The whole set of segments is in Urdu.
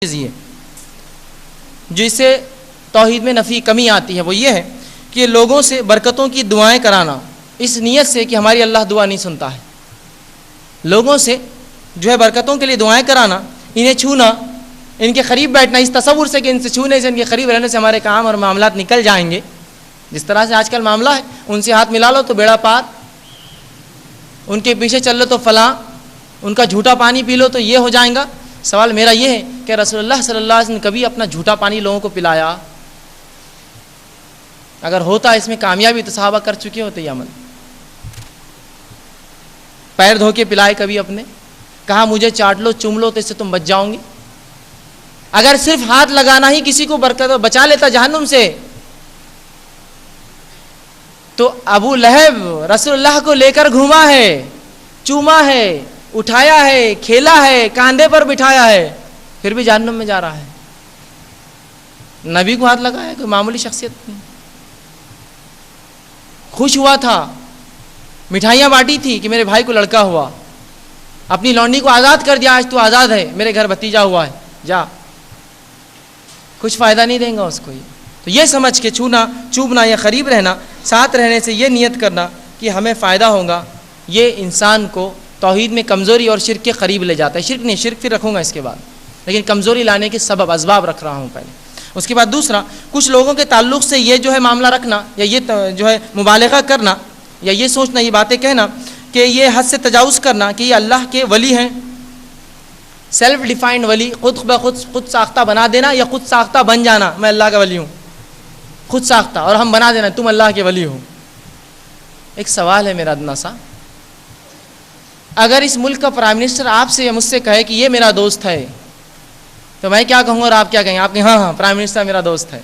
یہ جو اس سے توحید میں نفی کمی آتی ہے وہ یہ ہے کہ لوگوں سے برکتوں کی دعائیں کرانا اس نیت سے کہ ہماری اللہ دعا نہیں سنتا ہے. لوگوں سے جو ہے برکتوں کے لیے دعائیں کرانا، انہیں چھونا، ان کے قریب بیٹھنا اس تصور سے کہ ان سے چھونے سے، ان کے قریب رہنے سے ہمارے کام اور معاملات نکل جائیں گے. جس طرح سے آج کل معاملہ ہے، ان سے ہاتھ ملا لو تو بیڑا پار، ان کے پیچھے چل لو تو فلاں، ان کا جھوٹا پانی پی لو تو یہ ہو جائیں گا. سوال میرا یہ ہے کہ رسول اللہ صلی اللہ علیہ وسلم نے کبھی اپنا جھوٹا پانی لوگوں کو پلایا؟ اگر ہوتا اس میں کامیابی تو صحابہ کر چکے ہوتے یہ عمل. پیر دھو کے پلائے کبھی اپنے، کہا مجھے چاٹ لو چوم لو تو اس سے تم بچ جاؤں گے. اگر صرف ہاتھ لگانا ہی کسی کو برکت بچا لیتا جہنم سے تو ابو لہب رسول اللہ کو لے کر گھوما ہے، چوما ہے، اٹھایا ہے، کھیلا ہے، کاندھے پر بٹھایا ہے، پھر بھی جہنم میں جا رہا ہے. نبی کو ہاتھ لگایا، کوئی معمولی شخصیت نہیں. خوش ہوا تھا، مٹھائیاں بانٹی تھی کہ میرے بھائی کو لڑکا ہوا، اپنی لونڈی کو آزاد کر دیا، آج تو آزاد ہے، میرے گھر بھتیجا ہوا ہے، جا. کچھ فائدہ نہیں دیں گا اس کو. تو یہ سمجھ کے چھونا، چوبنا یا قریب رہنا، ساتھ رہنے سے یہ نیت کرنا کہ ہمیں فائدہ ہوگا، یہ انسان کو توحید میں کمزوری اور شرک کے قریب لے جاتا ہے. شرک نہیں، شرک پھر رکھوں گا اس کے بعد، لیکن کمزوری لانے کے سبب اسباب رکھ رہا ہوں پہلے. اس کے بعد دوسرا، کچھ لوگوں کے تعلق سے یہ جو ہے معاملہ رکھنا یا یہ جو ہے مبالغہ کرنا یا یہ سوچنا، یہ باتیں کہنا کہ یہ حد سے تجاوز کرنا کہ یہ اللہ کے ولی ہیں. سیلف ڈیفائنڈ ولی، خود بخود خود ساختہ بنا دینا یا خود ساختہ بن جانا، میں اللہ کا ولی ہوں، خود ساختہ، اور ہم بنا دینا تم اللہ کے ولی ہو. ایک سوال ہے میرا ادنا سا، اگر اس ملک کا پرائم منسٹر آپ سے یا مجھ سے کہے کہ یہ میرا دوست ہے تو میں کیا کہوں گا اور آپ کیا کہیں گے؟ آپ کہیں ہاں پرائم منسٹر میرا دوست ہے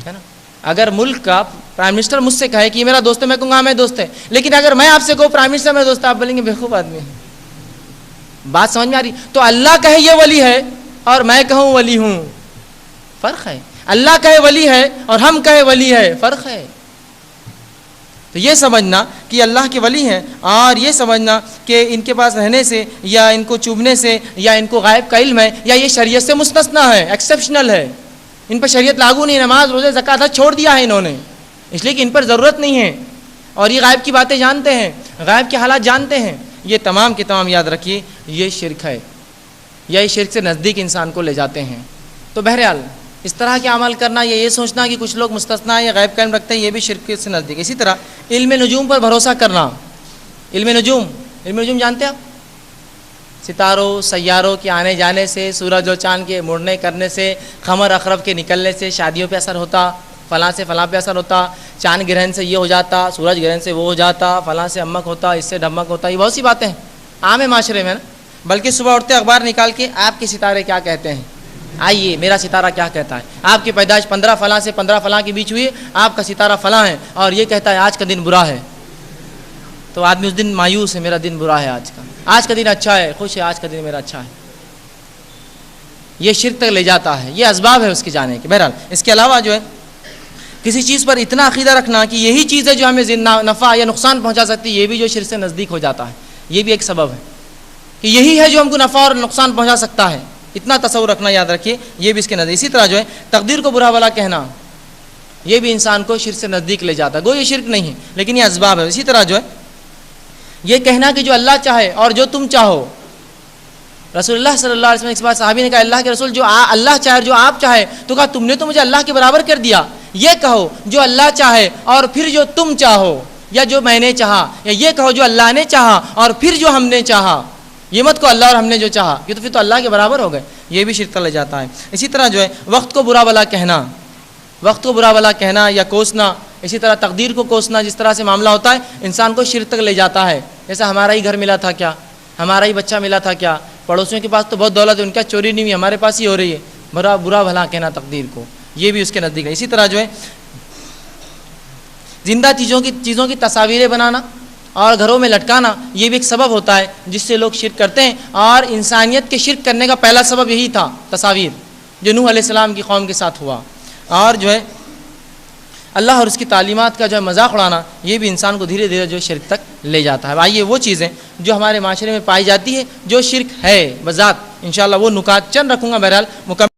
نا. اگر ملک کا پرائم منسٹر مجھ سے کہے کہ یہ میرا دوست ہے، میں کہوں گا میں دوست ہے. لیکن اگر میں آپ سے کہوں پرائم منسٹر میرا دوست ہے، آپ بولیں گے بیوقوف آدمی ہے. بات سمجھ میں آ رہی؟ تو اللہ کہے یہ ولی ہے اور میں کہوں ولی ہوں، فرق ہے. اللہ کہے ولی ہے اور ہم کہے ولی ہے، فرق ہے. تو یہ سمجھنا کہ اللہ کے ولی ہیں، اور یہ سمجھنا کہ ان کے پاس رہنے سے یا ان کو چوبنے سے یا ان کو غائب کا علم ہے یا یہ شریعت سے مستثنا ہے، ایکسیپشنل ہے، ان پر شریعت لاگو نہیں، نماز روزے زکوٰۃ حج چھوڑ دیا ہے انہوں نے، اس لیے کہ ان پر ضرورت نہیں ہے اور یہ غائب کی باتیں جانتے ہیں، غائب کے حالات جانتے ہیں. یہ تمام کے تمام یاد رکھیے یہ شرک ہے، یا یہ شرک سے نزدیک انسان کو لے جاتے ہیں. تو بہرحال اس طرح کے عمل کرنا یا یہ سوچنا کہ کچھ لوگ مستثنا یا غیب قائم رکھتے ہیں، یہ بھی شرک سے نزدیک. اسی طرح علم نجوم پر بھروسہ کرنا. علم نجوم جانتے ہیں آپ؟ ستاروں سیاروں کے آنے جانے سے، سورج اور چاند کے مڑنے کرنے سے، قمر عقرب کے نکلنے سے شادیوں پہ اثر ہوتا، فلاں سے فلاں پہ اثر ہوتا، چاند گرہن سے یہ ہو جاتا، سورج گرہن سے وہ ہو جاتا، فلاں سے امک ہوتا، اس سے ڈھمک ہوتا. یہ بہت سی باتیں ہیں عام ہے معاشرے میں نا. بلکہ صبح اٹھتے اخبار نکال کے آپ کے ستارے کیا کہتے ہیں، آئیے میرا ستارہ کیا کہتا ہے. آپ کی پیدائش 15 فلاں سے 15 فلاں کے بیچ ہوئی، آپ کا ستارہ فلاں ہے اور یہ کہتا ہے آج کا دن برا ہے. تو آدمی اس دن مایوس ہے، میرا دن برا ہے، آج کا دن اچھا ہے، خوش ہے، آج کا دن میرا اچھا ہے. یہ شرک تک لے جاتا ہے، یہ اسباب ہے اس کے جانے کے. بہرحال اس کے علاوہ جو ہے کسی چیز پر اتنا عقیدہ رکھنا کہ یہی چیز ہے جو ہمیں نفع یا نقصان پہنچا سکتی ہے، یہ بھی جو شرک سے نزدیک ہو جاتا ہے. یہ بھی ایک سبب ہے کہ یہی ہے جو ہم کو نفع اور نقصان پہنچا سکتا ہے. اتنا تصور رکھنا یاد رکھیے، یہ بھی اس کے نزدیک. اسی طرح جو ہے تقدیر کو برا بھلا کہنا، یہ بھی انسان کو شرک سے نزدیک لے جاتا ہے. گو یہ شرک نہیں ہے لیکن یہ اسباب ہے. اسی طرح جو ہے یہ کہنا کہ جو اللہ چاہے اور جو تم چاہو. رسول اللہ صلی اللہ علیہ وسلم اس بات صحابی نے کہا اللہ کے رسول جو اللہ چاہے اور جو آپ چاہے، تو کہا تم نے تو مجھے اللہ کے برابر کر دیا. یہ کہو جو اللہ چاہے اور پھر جو تم چاہو، یا جو میں نے چاہا، یا یہ کہو جو اللہ نے چاہا اور پھر جو ہم نے چاہا. یہ مت کو اللہ اور ہم نے جو چاہا، یہ تو پھر تو اللہ کے برابر ہو گئے. یہ بھی شرک لے جاتا ہے. اسی طرح جو ہے وقت کو برا بھلا کہنا، وقت کو برا بھلا کہنا یا کوسنا. اسی طرح تقدیر کو کوسنا، جس طرح سے معاملہ ہوتا ہے انسان کو شرک تک لے جاتا ہے. جیسا ہمارا ہی گھر ملا تھا کیا، ہمارا ہی بچہ ملا تھا کیا، پڑوسیوں کے پاس تو بہت دولت ہے، ان کا چوری نہیں ہوئی، ہمارے پاس ہی ہو رہی ہے. برا بھلا کہنا تقدیر کو، یہ بھی اس کے نزدیک ہے. اسی طرح جو ہے زندہ چیزوں کی تصاویریں بنانا اور گھروں میں لٹکانا، یہ بھی ایک سبب ہوتا ہے جس سے لوگ شرک کرتے ہیں. اور انسانیت کے شرک کرنے کا پہلا سبب یہی تھا، تصاویر، جو نوح علیہ السلام کی قوم کے ساتھ ہوا. اور جو ہے اللہ اور اس کی تعلیمات کا جو ہے مذاق اڑانا، یہ بھی انسان کو دھیرے دھیرے جو شرک تک لے جاتا ہے. آئیے وہ چیزیں جو ہمارے معاشرے میں پائی جاتی ہے جو شرک ہے بذات، انشاءاللہ وہ نکات چند رکھوں گا، بہرحال مکمل